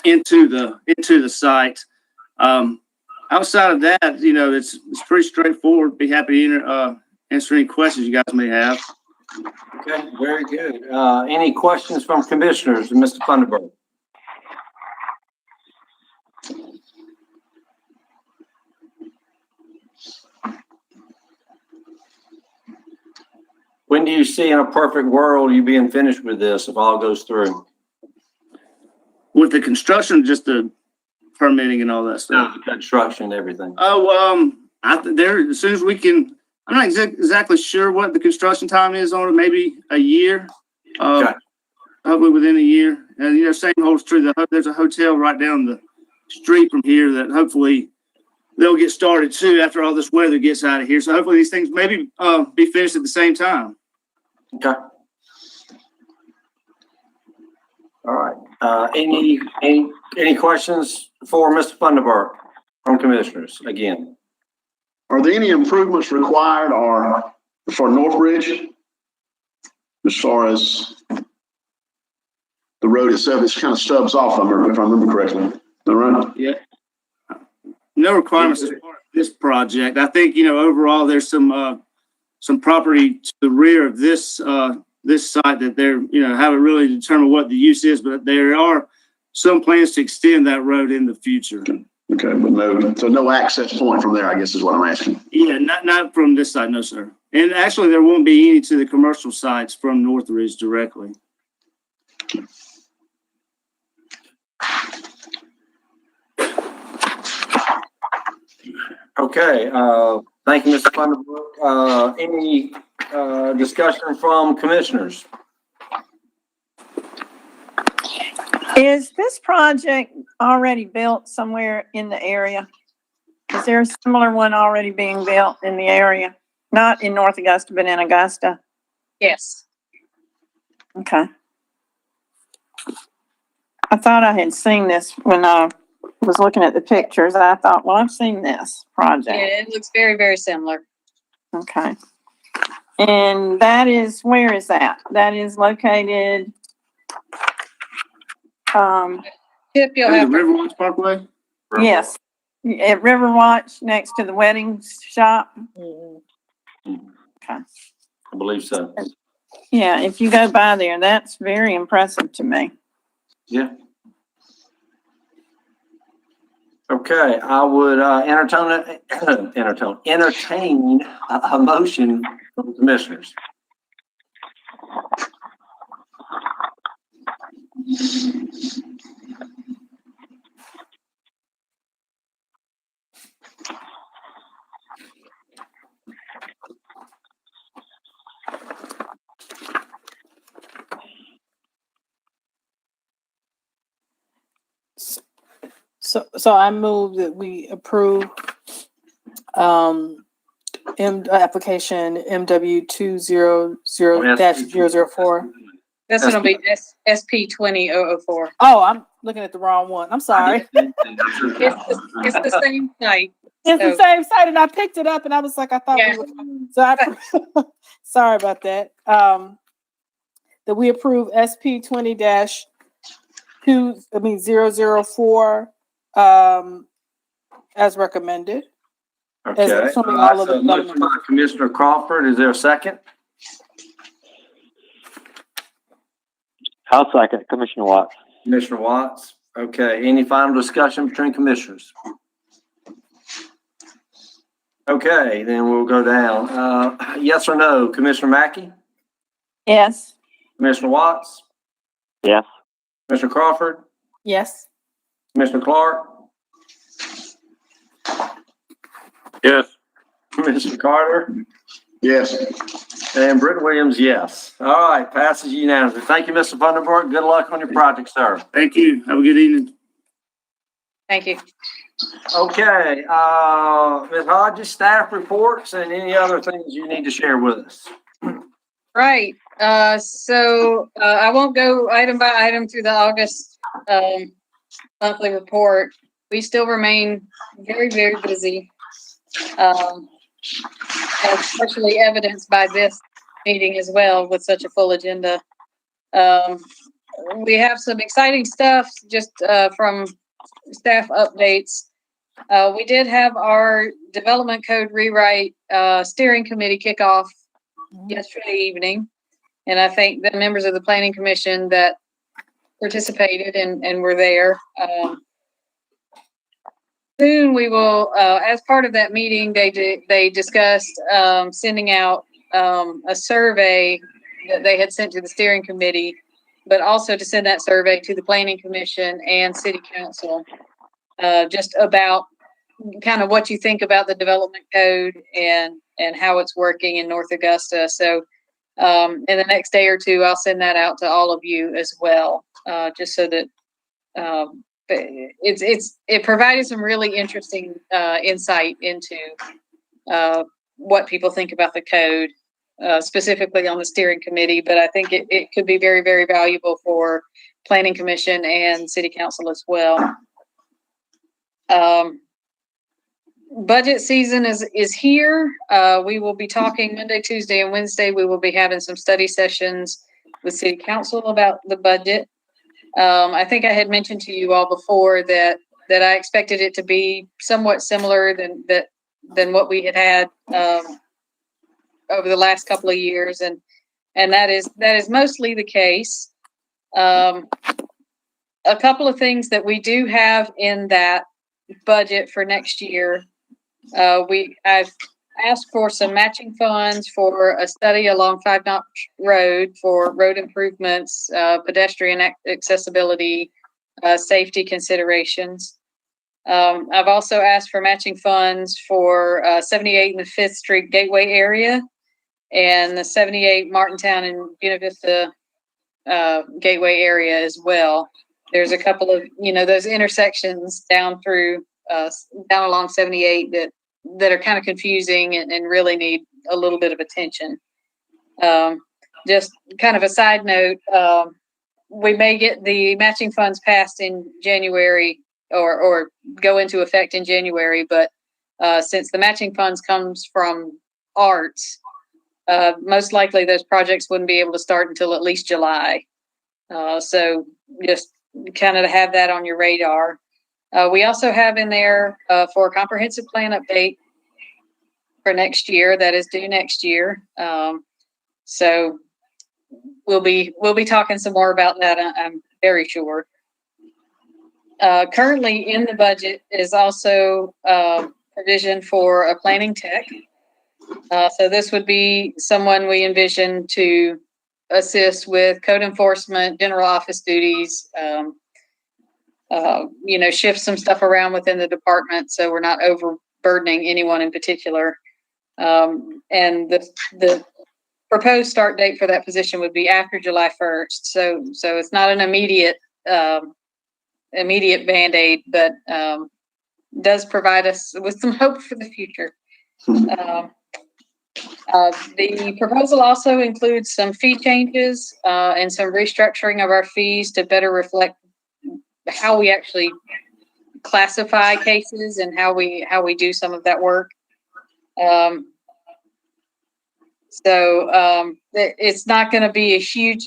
into the site. Outside of that, it's pretty straightforward. Be happy to answer any questions you guys may have. Okay, very good. Any questions from commissioners, Mr. Thunderberg? When do you see in a perfect world you being finished with this if all goes through? With the construction, just the permitting and all that stuff. The construction and everything. As soon as we can. I'm not exactly sure what the construction time is on it. Maybe a year. Okay. Hopefully within a year. And same holds true. There's a hotel right down the street from here that hopefully they'll get started too after all this weather gets out of here. So hopefully these things maybe be finished at the same time. Okay. All right. Any questions for Mr. Thunderberg from commissioners again? Are there any improvements required or for Northridge as far as the road itself? It's kind of stubs off, if I remember correctly. Is that right? Yeah. No requirements as part of this project. I think, overall there's some property to the rear of this site that they're, haven't really determined what the use is, but there are some plans to extend that road in the future. Okay, but no access point from there, I guess is what I'm asking. Yeah, not from this side, no, sir. And actually, there won't be any to the commercial sites from Northridge directly. Okay, thank you, Mr. Thunderberg. Any discussion from commissioners? Is this project already built somewhere in the area? Is there a similar one already being built in the area? Not in North Augusta, but in Augusta? Yes. Okay. I thought I had seen this when I was looking at the pictures. I thought, well, I've seen this project. Yeah, it looks very, very similar. Okay. And where is that? That is located, Chip, you'll have to, Riverwatch Parkway? yes, at Riverwatch next to the wedding shop. Okay. I believe so. Yeah, if you go by there, that's very impressive to me. Yeah. Okay, I would entertain a motion from the commissioners. So I move that we approve, application MW 200-004. This one will be SP 20004. Oh, I'm looking at the wrong one. I'm sorry. It's the same site. It's the same site, and I picked it up, and I was like, I thought Yeah. sorry about that. That we approve SP 20-004, as recommended. Okay. Assuming all of the So motion by Commissioner Crawford. Is there a second? I'll second, Commissioner Watts. Commissioner Watts. Okay. Any final discussion between commissioners? Okay, then we'll go down. Yes or no, Commissioner Mackey? Yes. Commissioner Watts? Yes. Commissioner Crawford? Yes. Commissioner Clark? Yes. Commissioner Carter? Yes. And Britton Williams, yes. All right, passes unanimously. Thank you, Mr. Vandenberg. Good luck on your project, sir. Thank you. Have a good evening. Thank you. Okay, Ms. Hodges, staff reports and any other things you need to share with us. Right. So I won't go item by item through the August monthly report. We still remain very, very busy, especially evidenced by this meeting as well with such a full agenda. We have some exciting stuff just from staff updates. We did have our development code rewrite steering committee kickoff yesterday evening. And I thank the members of the planning commission that participated and were there. Soon we will, as part of that meeting, they discussed sending out a survey that they had sent to the steering committee, but also to send that survey to the planning commission and city council, just about kind of what you think about the development code and how it's working in North Augusta. So in the next day or two, I'll send that out to all of you as well, just so that it provided some really interesting insight into what people think about the code, specifically on the steering committee. But I think it could be very, very valuable for planning commission and city council as well. Budget season is here. We will be talking Monday, Tuesday, and Wednesday. We will be having some study sessions with city council about the budget. I think I had mentioned to you all before that I expected it to be somewhat similar than what we had over the last couple of years, and that is mostly the case. A couple of things that we do have in that budget for next year. I've asked for some matching funds for a study along 5 Notch Road for road improvements, pedestrian accessibility, safety considerations. I've also asked for matching funds for 78 in the 5th Street Gateway area and the 78 Martintown and Buena Vista Gateway area as well. There's a couple of, those intersections down along 78 that are kind of confusing and really need a little bit of attention. Just kind of a side note, we may get the matching funds passed in January or go into effect in January, but since the matching funds comes from arts, most likely those projects wouldn't be able to start until at least July. So just kind of to have that on your radar. We also have in there for a comprehensive plan update for next year that is due next year. So we'll be talking some more about that. I'm very sure. Currently in the budget is also provision for a planning tech. So this would be someone we envision to assist with code enforcement, general office duties, shift some stuff around within the department so we're not overburdening anyone in particular. And the proposed start date for that position would be after July 1st. So it's not an immediate Band-Aid, but does provide us with some hope for the future. The proposal also includes some fee changes and some restructuring of our fees to better reflect how we actually classify cases and how we do some of that work. It's not going to be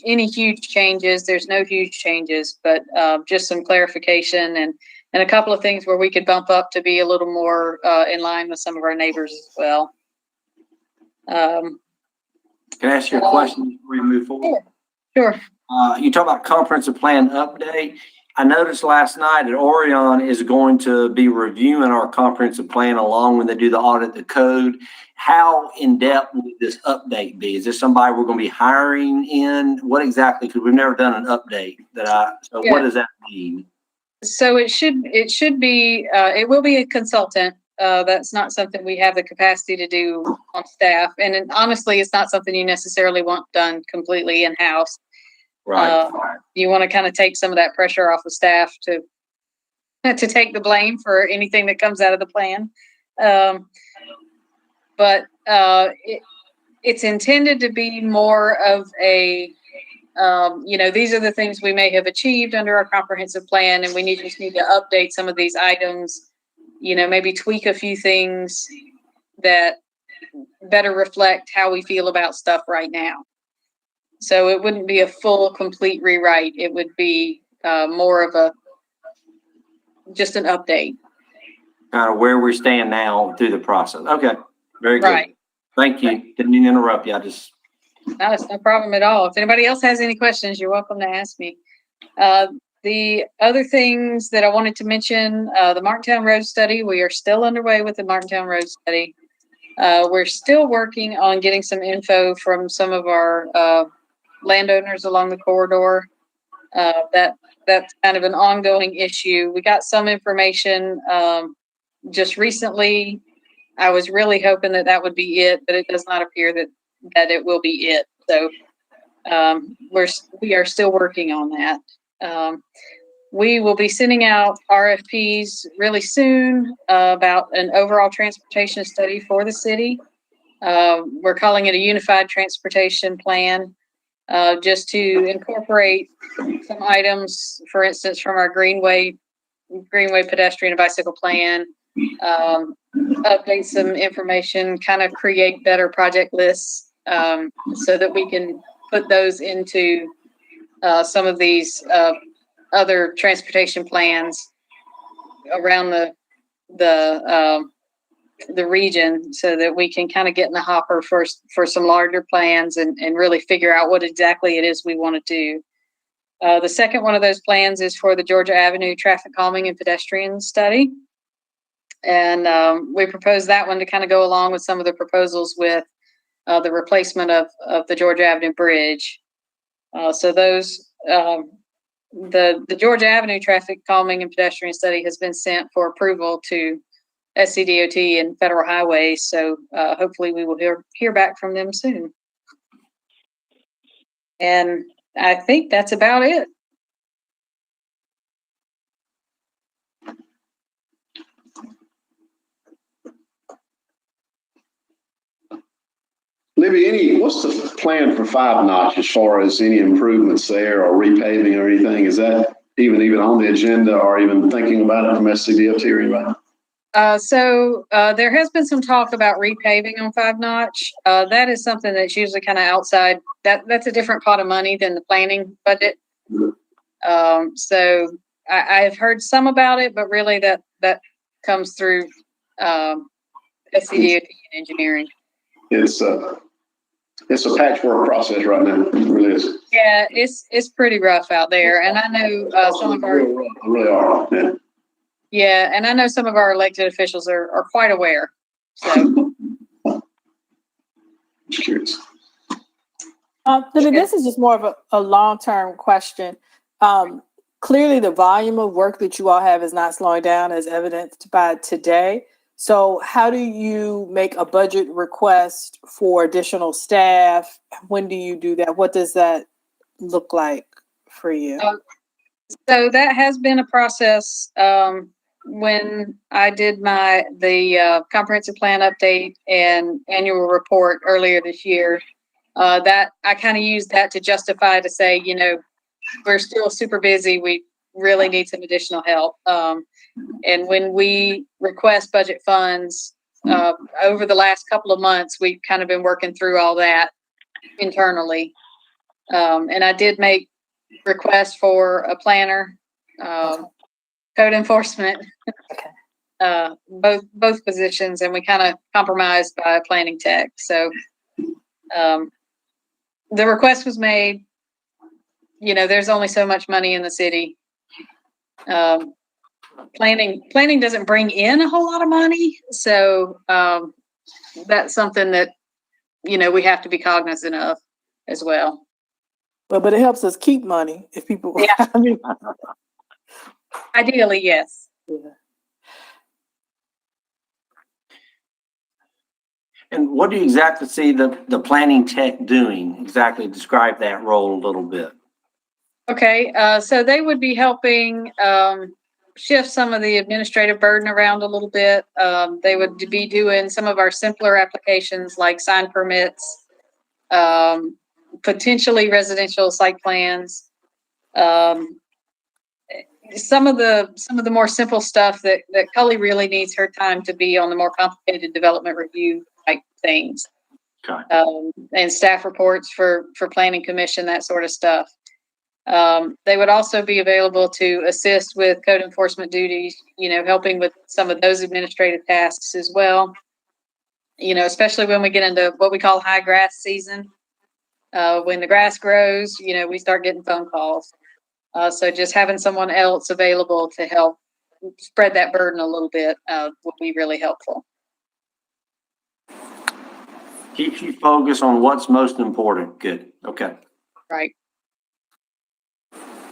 any huge changes. There's no huge changes, but just some clarification and a couple of things where we could bump up to be a little more in line with some of our neighbors as well. Can I ask you a question before you move forward? Sure. You talk about comprehensive plan update. I noticed last night that Orion is going to be reviewing our comprehensive plan along when they do the audit, the code. How in depth would this update be? Is this somebody we're going to be hiring in? What exactly? Because we've never done an update. What does that mean? So it will be a consultant. That's not something we have the capacity to do on staff. And honestly, it's not something you necessarily want done completely in-house. Right. You want to kind of take some of that pressure off of staff to take the blame for anything that comes out of the plan. But it's intended to be more of a, these are the things we may have achieved under our comprehensive plan, and we just need to update some of these items, maybe tweak a few things that better reflect how we feel about stuff right now. So it wouldn't be a full, complete rewrite. It would be more of just an update. Kind of where we stand now through the process. Okay, very good. Right. Thank you. Didn't mean to interrupt you. No, it's no problem at all. If anybody else has any questions, you're welcome to ask me. The other things that I wanted to mention, the Martintown Road study, we are still underway with the Martintown Road study. We're still working on getting some info from some of our landowners along the corridor. That's kind of an ongoing issue. We got some information just recently. I was really hoping that would be it, but it does not appear that it will be it. So we are still working on that. We will be sending out RFPs really soon about an overall transportation study for the city. We're calling it a unified transportation plan. Just to incorporate some items, for instance, from our Greenway pedestrian and bicycle plan, update some information, kind of create better project lists so that we can put those into some of these other transportation plans around the region, so that we can kind of get in the hopper for some larger plans and really figure out what exactly it is we want to do. The second one of those plans is for the Georgia Avenue traffic calming and pedestrian study. And we propose that one to kind of go along with some of the proposals with the replacement of the Georgia Avenue Bridge. So those, the Georgia Avenue traffic calming and pedestrian study has been sent for approval to SCDOT and Federal Highways, so hopefully we will hear back from them soon. And I think that's about it. Libby, what's the plan for 5 Notch as far as any improvements there or repaving or anything? Is that even on the agenda or even thinking about it from SCDOT or anybody? So there has been some talk about repaving on 5 Notch. That is something that's usually kind of outside. That's a different pot of money than the planning budget. So I've heard some about it, but really that comes through SCDOT and engineering. It's a patchwork process right now. It really is. Yeah, it's pretty rough out there, and I know some of our really are. Yeah. Yeah, and I know some of our elected officials are quite aware. So, just curious. Libby, this is just more of a long-term question. Clearly the volume of work that you all have is not slowing down as evidenced by today. So how do you make a budget request for additional staff? When do you do that? What does that look like for you? So that has been a process. When I did the comprehensive plan update and annual report earlier this year, that I kind of used that to justify to say, you know, we're still super busy. We really need some additional help. And when we request budget funds, over the last couple of months, we've kind of been working through all that internally. And I did make requests for a planner, code enforcement, both positions, and we kind of compromised by planning tech. So the request was made. You know, there's only so much money in the city. Planning doesn't bring in a whole lot of money. So that's something that, you know, we have to be cognizant of as well. But it helps us keep money if people. Yeah. I mean, ideally, yes. Yeah. And what do you exactly see the planning tech doing? Exactly describe that role a little bit. Okay, so they would be helping shift some of the administrative burden around a little bit. They would be doing some of our simpler applications like sign permits, potentially residential site plans. Some of the more simple stuff that Cully really needs her time to be on the more complicated development review type things. Okay. And staff reports for planning commission, that sort of stuff. They would also be available to assist with code enforcement duties, you know, helping with some of those administrative tasks as well. You know, especially when we get into what we call high grass season. When the grass grows, you know, we start getting phone calls. So just having someone else available to help spread that burden a little bit would be really helpful. Keeps you focused on what's most important. Good. Okay. Right.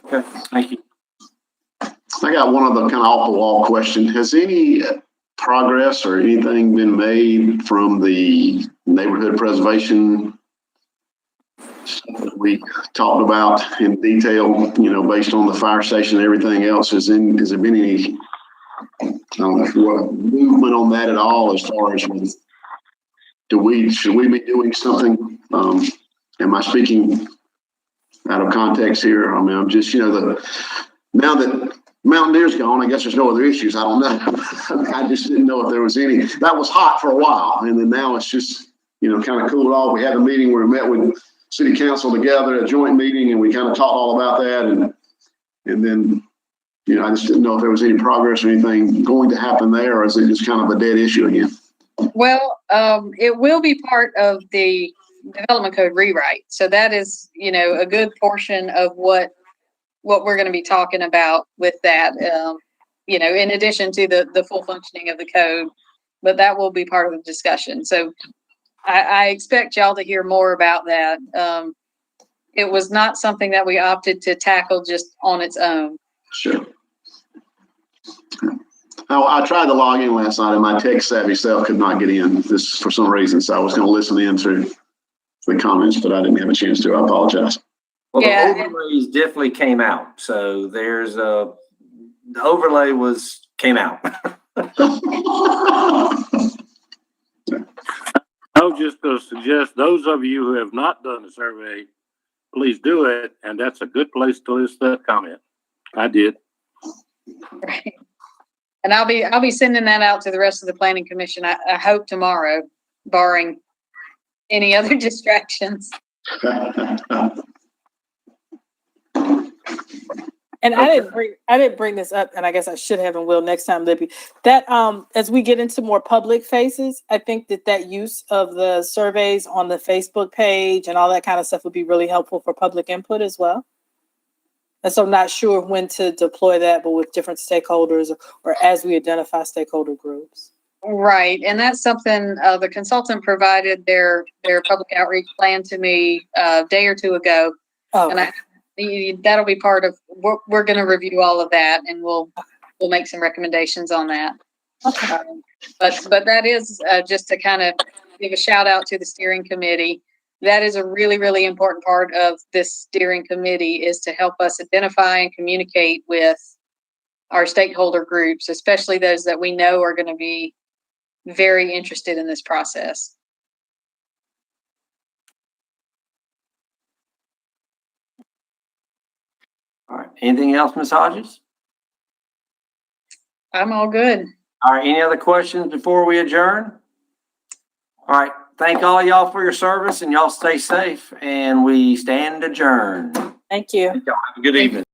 Okay. Thank you. I got one other kind of off the wall question. Has any progress or anything been made from the neighborhood preservation stuff that we talked about in detail, you know, based on the fire station and everything else? Has there been any movement on that at all as far as with, should we be doing something? Am I speaking out of context here? I mean, I'm just, you know, now that Mountain Deer's gone, I guess there's no other issues. I don't know. I just didn't know if there was any. That was hot for a while, and then now it's just, you know, kind of cooled off. We had a meeting where we met with city council together, a joint meeting, and we kind of talked all about that. And then, you know, I just didn't know if there was any progress or anything going to happen there, or is it just kind of a dead issue again? Well, it will be part of the development code rewrite. So that is, you know, a good portion of what we're going to be talking about with that, you know, in addition to the full functioning of the code, but that will be part of the discussion. So I expect y'all to hear more about that. It was not something that we opted to tackle just on its own. Sure. I tried to log in last night and my tech savvy self could not get in this for some reason. So I was going to listen in to the comments, but I didn't have a chance to. I apologize. Well, Yeah, the overlays definitely came out. So there's the overlay came out. I was just going to suggest those of you who have not done the survey, please do it. And that's a good place to list that comment. I did. right. And I'll be sending that out to the rest of the planning commission. I hope tomorrow, barring any other distractions. And okay. I didn't bring this up, and I guess I should have and will next time, Libby. That as we get into more public faces, I think that use of the surveys on the Facebook page and all that kind of stuff would be really helpful for public input as well. And so I'm not sure when to deploy that, but with different stakeholders or as we identify stakeholder groups. Right, and that's something, the consultant provided their public outreach plan to me a day or two ago. And that'll be part of, we're gonna review all of that and we'll make some recommendations on that. Okay. But that is, just to kind of give a shout out to the steering committee. That is a really, really important part of this steering committee, is to help us identify and communicate with our stakeholder groups, especially those that we know are gonna be very interested in this process. All right. Anything else, Ms. Hodges? I'm all good. All right. Any other questions before we adjourn? All right. Thank all y'all for your service, and y'all stay safe, and we stand adjourned. Thank you. Have a good evening.